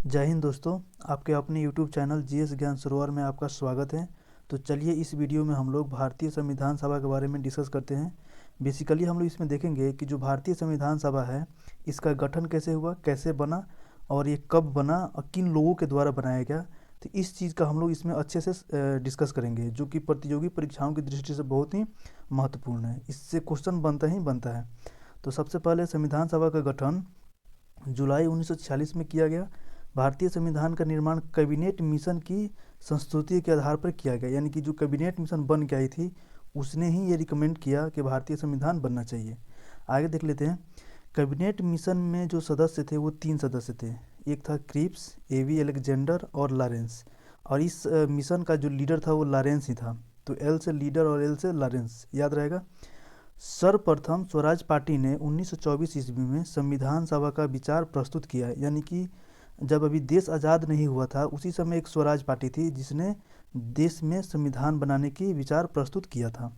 जय हिंद दोस्तों। आपके अपने YouTube चैनल जीएस ज्ञान सरोवर में आपका स्वागत है। तो चलिए इस वीडियो में हम लोग भारतीय संविधान सभा के बारे में डिस्कस करते हैं। बेसिकली हम लोग इसमें देखेंगे कि जो भारतीय संविधान सभा है इसका गठन कैसे हुआ, कैसे बना और ये कब बना और किन लोगों के द्वारा बनाया गया। तो इस चीज़ का हम लोग इसमें अच्छे से डिस्कस करेंगे, जो कि प्रतियोगी परीक्षाओं की दृष्टि से बहुत ही महत्वपूर्ण है। इससे क्वेश्चन बनता ही बनता है। तो सबसे पहले संविधान सभा का गठन जुलाई 1946 में किया गया। भारतीय संविधान का निर्माण कैबिनेट मिशन की संस्तुति के आधार पर किया गया, यानी कि जो कैबिनेट मिशन बन के आई थी उसने ही ये रिकमेंड किया कि भारतीय संविधान बनना चाहिए। आगे देख लेते हैं। कैबिनेट मिशन में जो सदस्य थे वो 3 सदस्य थे। एक था क्रिप्स, एवी अलेक्जेंडर और लॉरेंस। और इस मिशन का जो लीडर था वो लॉरेंस ही था। तो एल से लीडर और एल से लॉरेंस, याद रहेगा। सर्वप्रथम स्वराज पार्टी ने 1924 ईस्वी में संविधान सभा का विचार प्रस्तुत किया, यानी कि जब अभी देश आज़ाद नहीं हुआ था उसी समय एक स्वराज पार्टी थी जिसने देश में संविधान बनाने की विचार प्रस्तुत किया था।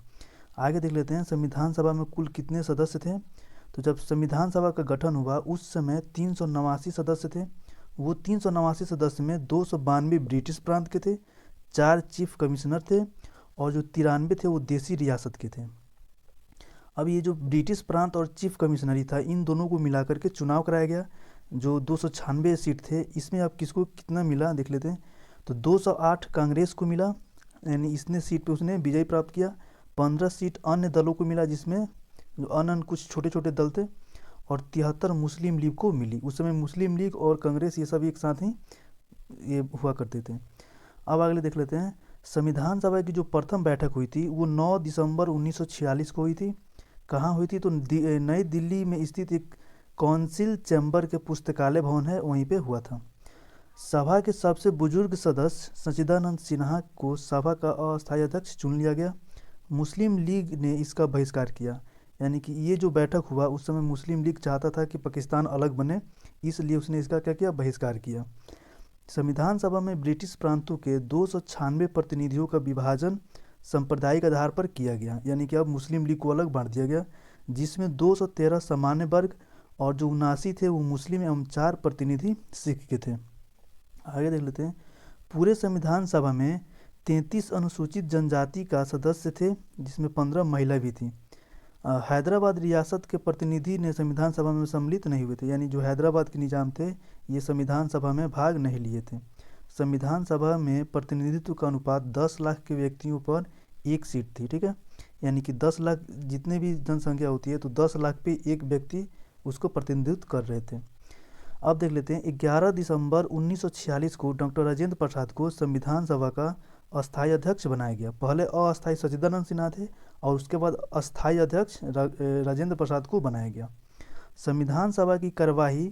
आगे देख लेते हैं संविधान सभा में कुल कितने सदस्य थे। तो जब संविधान सभा का गठन हुआ उस समय 389 सदस्य थे। वो 389 सदस्य में 292 ब्रिटिश प्रांत के थे, 4 चीफ कमिश्नर थे और जो 93 थे वो देसी रियासत के थे। अब ये जो ब्रिटिश प्रांत और चीफ कमिश्नरी था इन दोनों को मिलाकर के चुनाव कराया गया। जो 296 सीट थे इसमें अब किसको कितना मिला देख लेते हैं। तो 208 कांग्रेस को मिला, यानी इसने सीट पे उसने विजय प्राप्त किया। 15 सीट अन्य दलों को मिला, जिसमें जो अन्य कुछ छोटे छोटे दल थे। और 73 मुस्लिम लीग को मिली। उस समय मुस्लिम लीग और कांग्रेस ये सब एक साथ ही ये हुआ करते थे। अब अगले देख लेते हैं। संविधान सभा की जो प्रथम बैठक हुई थी वो 9 दिसंबर 1946 को हुई थी। कहाँ हुई थी? तो नई दिल्ली में स्थित एक काउंसिल चैम्बर के पुस्तकालय भवन है, वहीं पे हुआ था। सभा के सबसे बुजुर्ग सदस्य सच्चिदानंद सिन्हा को सभा का अस्थायी अध्यक्ष चुन लिया गया। मुस्लिम लीग ने इसका बहिष्कार किया, यानी कि ये जो बैठक हुआ उस समय मुस्लिम लीग चाहता था कि पाकिस्तान अलग बने, इसलिए उसने इसका क्या किया, बहिष्कार किया। संविधान सभा में ब्रिटिश प्रांतों के 296 प्रतिनिधियों का विभाजन सांप्रदायिक आधार पर किया गया, यानी कि अब मुस्लिम लीग को अलग बांट दिया गया, जिसमें 213 सामान्य वर्ग और जो 79 थे वो मुस्लिम एवं 4 प्रतिनिधि सिख के थे। आगे देख लेते हैं। पूरे संविधान सभा में 33 अनुसूचित जनजाति का सदस्य थे, जिसमें 15 महिला भी थी। हैदराबाद रियासत के प्रतिनिधि ने संविधान सभा में सम्मिलित नहीं हुए थे, यानी जो हैदराबाद के निजाम थे ये संविधान सभा में भाग नहीं लिए थे। संविधान सभा में प्रतिनिधित्व का अनुपात 10 लाख के व्यक्तियों पर एक सीट थी, ठीक है। यानी कि 10 लाख जितने भी जनसंख्या होती है तो 10 लाख पे एक व्यक्ति उसको प्रतिनिधित्व कर रहे थे। अब देख लेते हैं। 11 दिसंबर 1946 को डॉक्टर राजेंद्र प्रसाद को संविधान सभा का अस्थायी अध्यक्ष बनाया गया। पहले अस्थायी सच्चिदानंद सिन्हा थे और उसके बाद अस्थायी अध्यक्ष राजेंद्र प्रसाद को बनाया गया। संविधान सभा की कार्यवाही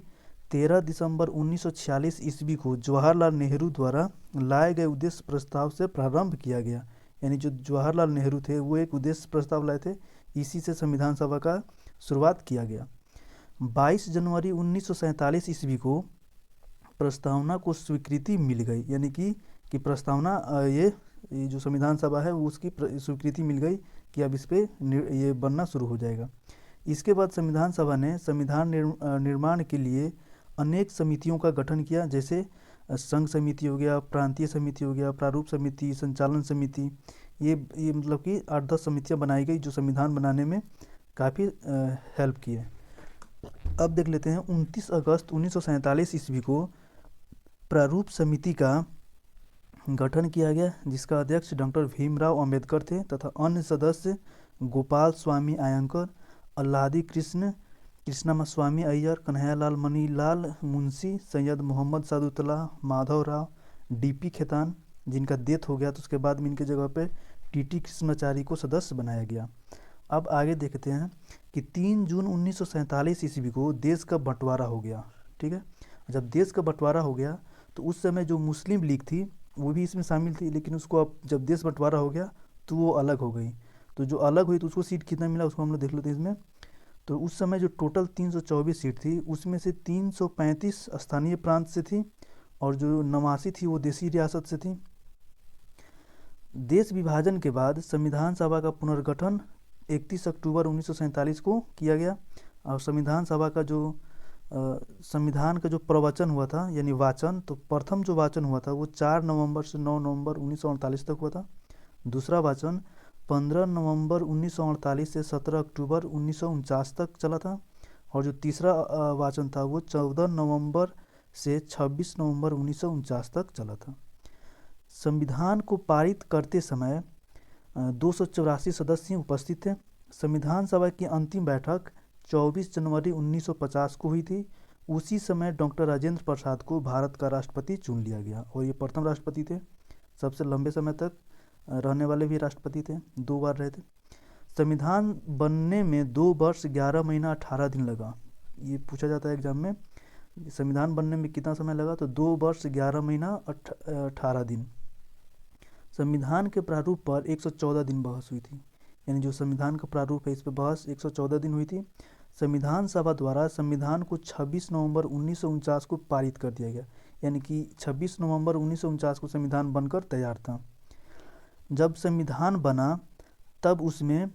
13 दिसंबर 1946 ईस्वी को जवाहरलाल नेहरू द्वारा लाए गए उद्देश्य प्रस्ताव से प्रारंभ किया गया, यानी जो जवाहरलाल नेहरू थे वो एक उद्देश्य प्रस्ताव लाए थे, इसी से संविधान सभा का शुरुआत किया गया। 22 जनवरी 1947 ईस्वी को प्रस्तावना को स्वीकृति मिल गई, यानी कि प्रस्तावना ये जो संविधान सभा है वो उसकी स्वीकृति मिल गई कि अब इस पे ये बनना शुरू हो जाएगा। इसके बाद संविधान सभा ने संविधान निर्माण के लिए अनेक समितियों का गठन किया, जैसे संघ समिति हो गया, प्रांतीय समिति हो गया, प्रारूप समिति, संचालन समिति। ये मतलब कि 8-10 समितियां बनाई गई जो संविधान बनाने में काफ़ी हेल्प की है। अब देख लेते हैं। 29 अगस्त 1947 ईस्वी को प्रारूप समिति का गठन किया गया, जिसका अध्यक्ष डॉक्टर भीमराव अंबेडकर थे तथा अन्य सदस्य गोपाल स्वामी आयंकर, अल्लादी कृष्णमास्वामी अय्यर, कन्हैयालाल मणिलाल मुंशी, सैयद मोहम्मद सादुल्लाह, माधव राव, डीपी खेतान, जिनका डेथ हो गया तो उसके बाद में इनके जगह पे टीटी कृष्णाचारी को सदस्य बनाया गया। अब आगे देखते हैं कि 3 जून 1947 ईस्वी को देश का बंटवारा हो गया, ठीक है। जब देश का बंटवारा हो गया तो उस समय जो मुस्लिम लीग थी वो भी इसमें शामिल थी, लेकिन उसको अब जब देश बंटवारा हो गया तो वो अलग हो गई। तो जो अलग हुई तो उसको सीट कितना मिला उसको हम लोग देख लेते हैं इसमें। तो उस समय जो टोटल 324 सीट थी उसमें से 335 स्थानीय प्रांत से थी और जो 89 थी वो देसी रियासत से थी। देश विभाजन के बाद संविधान सभा का पुनर्गठन 31 अक्टूबर 1947 को किया गया और संविधान सभा का जो संविधान का जो प्रवचन हुआ था यानी वाचन, तो प्रथम जो वाचन हुआ था वो 4 नवंबर से 9 नवंबर 1948 तक हुआ था। दूसरा वाचन 15 नवंबर 1948 से 17 अक्टूबर 1949 तक चला था। और जो तीसरा वाचन था वो 14 नवंबर से 26 नवंबर 1949 तक चला था। संविधान को पारित करते समय 284 सदस्य उपस्थित थे। संविधान सभा की अंतिम बैठक 24 जनवरी 1950 को हुई थी। उसी समय डॉक्टर राजेंद्र प्रसाद को भारत का राष्ट्रपति चुन लिया गया और ये प्रथम राष्ट्रपति थे। सबसे लंबे समय तक रहने वाले भी राष्ट्रपति थे, 2 बार रहे थे। संविधान बनने में 2 वर्ष 11 महीना 18 दिन लगा। ये पूछा जाता है एग्जाम में, संविधान बनने में कितना समय लगा, तो 2 वर्ष 11 महीना 18 दिन। संविधान के प्रारूप पर 114 दिन बहस हुई थी, यानी जो संविधान का प्रारूप है इस पर बहस 114 दिन हुई थी। संविधान सभा द्वारा संविधान को 26 नवंबर 1949 को पारित कर दिया गया, यानी कि 26 नवंबर 1949 को संविधान बनकर तैयार था। जब संविधान बना तब उसमें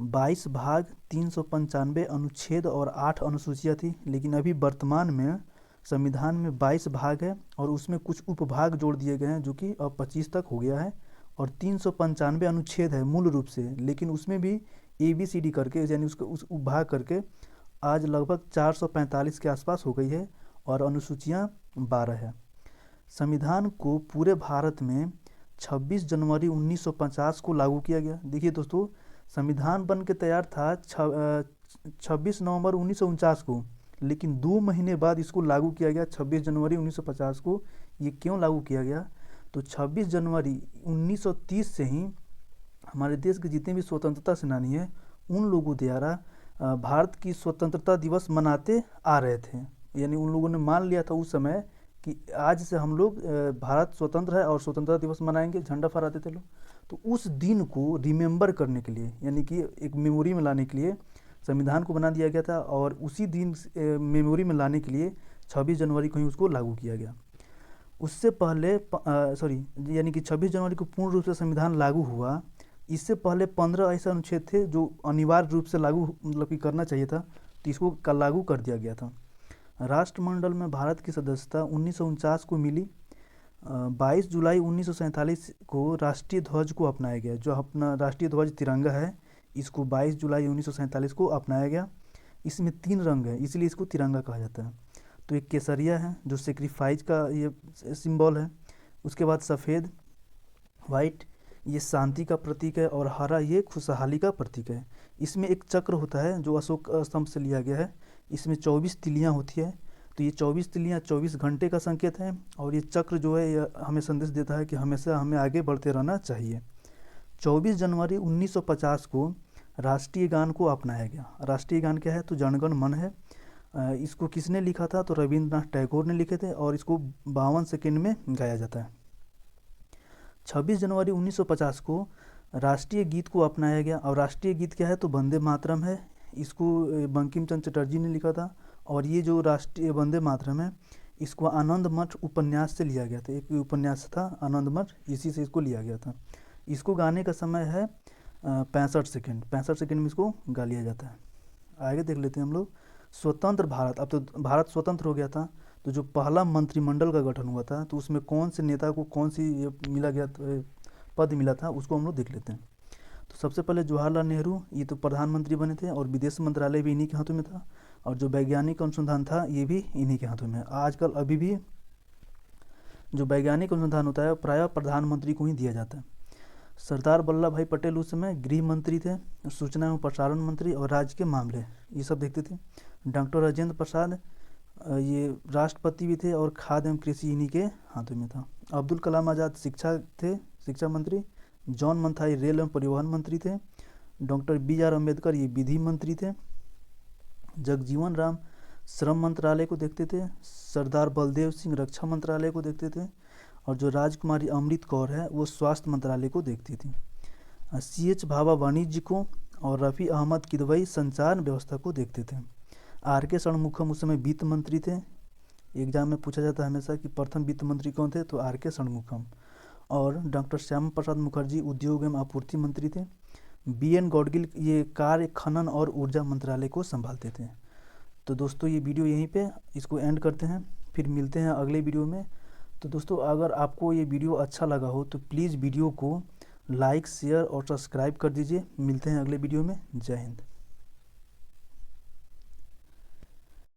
22 भाग, 395 अनुच्छेद और 8 अनुसूचियाँ थी। लेकिन अभी वर्तमान में संविधान में 22 भाग है और उसमें कुछ उपभाग जोड़ दिए गए हैं जो कि अब 25 तक हो गया है। और 395 अनुच्छेद है मूल रूप से, लेकिन उसमें भी ABCD करके यानी उसको उस उपभाग करके आज लगभग 445 के आसपास हो गई है और अनुसूचियाँ 12 है। संविधान को पूरे भारत में 26 जनवरी 1950 को लागू किया गया। देखिए दोस्तों, संविधान बन के तैयार था 26 नवंबर 1949 को, लेकिन 2 महीने बाद इसको लागू किया गया 26 जनवरी 1950 को। ये क्यों लागू किया गया, तो 26 जनवरी 1930 से ही हमारे देश के जितने भी स्वतंत्रता सेनानी हैं उन लोगों द्वारा भारत की स्वतंत्रता दिवस मनाते आ रहे थे। यानी उन लोगों ने मान लिया था उस समय कि आज से हम लोग भारत स्वतंत्र है और स्वतंत्रता दिवस मनाएंगे, झंडा फहराते थे लोग। तो उस दिन को रिमेंबर करने के लिए, यानी कि एक मेमोरी में लाने के लिए संविधान को बना दिया गया था और उसी दिन मेमोरी में लाने के लिए 26 जनवरी को ही उसको लागू किया गया। उससे पहले यानी कि 26 जनवरी को पूर्ण रूप से संविधान लागू हुआ। इससे पहले 15 ऐसे अनुच्छेद थे जो अनिवार्य रूप से लागू मतलब कि करना चाहिए था, तो इसको लागू कर दिया गया था। राष्ट्रमंडल में भारत की सदस्यता 1949 को मिली। 22 जुलाई 1947 को राष्ट्रीय ध्वज को अपनाया गया। जो अपना राष्ट्रीय ध्वज तिरंगा है, इसको 22 जुलाई 1947 को अपनाया गया। इसमें 3 रंग है, इसलिए इसको तिरंगा कहा जाता है। तो एक केसरिया है जो सेक्रीफाइस का ये सिंबल है। उसके बाद सफ़ेद वाइट ये शांति का प्रतीक है और हरा ये खुशहाली का प्रतीक है। इसमें एक चक्र होता है जो अशोक स्तंभ से लिया गया है। इसमें 24 तिलियाँ होती है, तो ये 24 तिलियाँ 24 घंटे का संकेत है। और ये चक्र जो है ये हमें संदेश देता है कि हमेशा हमें आगे बढ़ते रहना चाहिए। 24 जनवरी 1950 को राष्ट्रीय गान को अपनाया गया। राष्ट्रीय गान क्या है, तो जनगण मन है। इसको किसने लिखा था, तो रविंद्रनाथ टैगोर ने लिखे थे और इसको 52 सेकेंड में गाया जाता है। 26 जनवरी 1950 को राष्ट्रीय गीत को अपनाया गया और राष्ट्रीय गीत क्या है, तो वंदे मातरम है। इसको बंकिम चंद्र चटर्जी ने लिखा था और ये जो राष्ट्रीय वंदे मातरम है इसको आनंद मठ उपन्यास से लिया गया था। एक उपन्यास था आनंद मठ, इसी से इसको लिया गया था। इसको गाने का समय है 65 सेकेंड। 65 सेकेंड में इसको गा लिया जाता है। आगे देख लेते हैं हम लोग। स्वतंत्र भारत, अब तो भारत स्वतंत्र हो गया था, तो जो पहला मंत्रिमंडल का गठन हुआ था तो उसमें कौन से नेता को कौन सी मिला गया पद मिला था उसको हम लोग देख लेते हैं। तो सबसे पहले जवाहरलाल नेहरू, ये तो प्रधानमंत्री बने थे और विदेश मंत्रालय भी इन्हीं के हाथों में था। और जो वैज्ञानिक अनुसंधान था ये भी इन्हीं के हाथों में। आजकल अभी भी जो वैज्ञानिक अनुसंधान होता है प्रायः प्रधानमंत्री को ही दिया जाता है। सरदार वल्लभ भाई पटेल उस समय गृह मंत्री थे, सूचना एवं प्रसारण मंत्री और राज्य के मामले ये सब देखते थे। डॉक्टर राजेंद्र प्रसाद ये राष्ट्रपति भी थे और खाद्य एवं कृषि इन्हीं के हाथों में था। अब्दुल कलाम आज़ाद शिक्षा थे, शिक्षा मंत्री। जॉन मंथाई रेल एवं परिवहन मंत्री थे। डॉक्टर BR अम्बेडकर ये विधि मंत्री थे। जगजीवन राम श्रम मंत्रालय को देखते थे। सरदार बलदेव सिंह रक्षा मंत्रालय को देखते थे और जो राजकुमारी अमृत कौर है वो स्वास्थ्य मंत्रालय को देखती थी। CH भाभा वाणिज्य को और रफ़ी अहमद किदवई संचार व्यवस्था को देखते थे। RK षणमुखम उस समय वित्त मंत्री थे। एग्जाम में पूछा जाता है हमेशा कि प्रथम वित्त मंत्री कौन थे, तो RK षणमुखम। और डॉक्टर श्यामा प्रसाद मुखर्जी उद्योग एवं आपूर्ति मंत्री थे। BN गौडगिल ये कार्य खनन और ऊर्जा मंत्रालय को संभालते थे। तो दोस्तों ये वीडियो यहीं पे इसको एंड करते हैं, फिर मिलते हैं अगले वीडियो में। तो दोस्तों अगर आपको ये वीडियो अच्छा लगा हो तो प्लीज़ वीडियो को लाइक, शेयर और सब्सक्राइब कर दीजिए। मिलते हैं अगले वीडियो में। जय हिंद।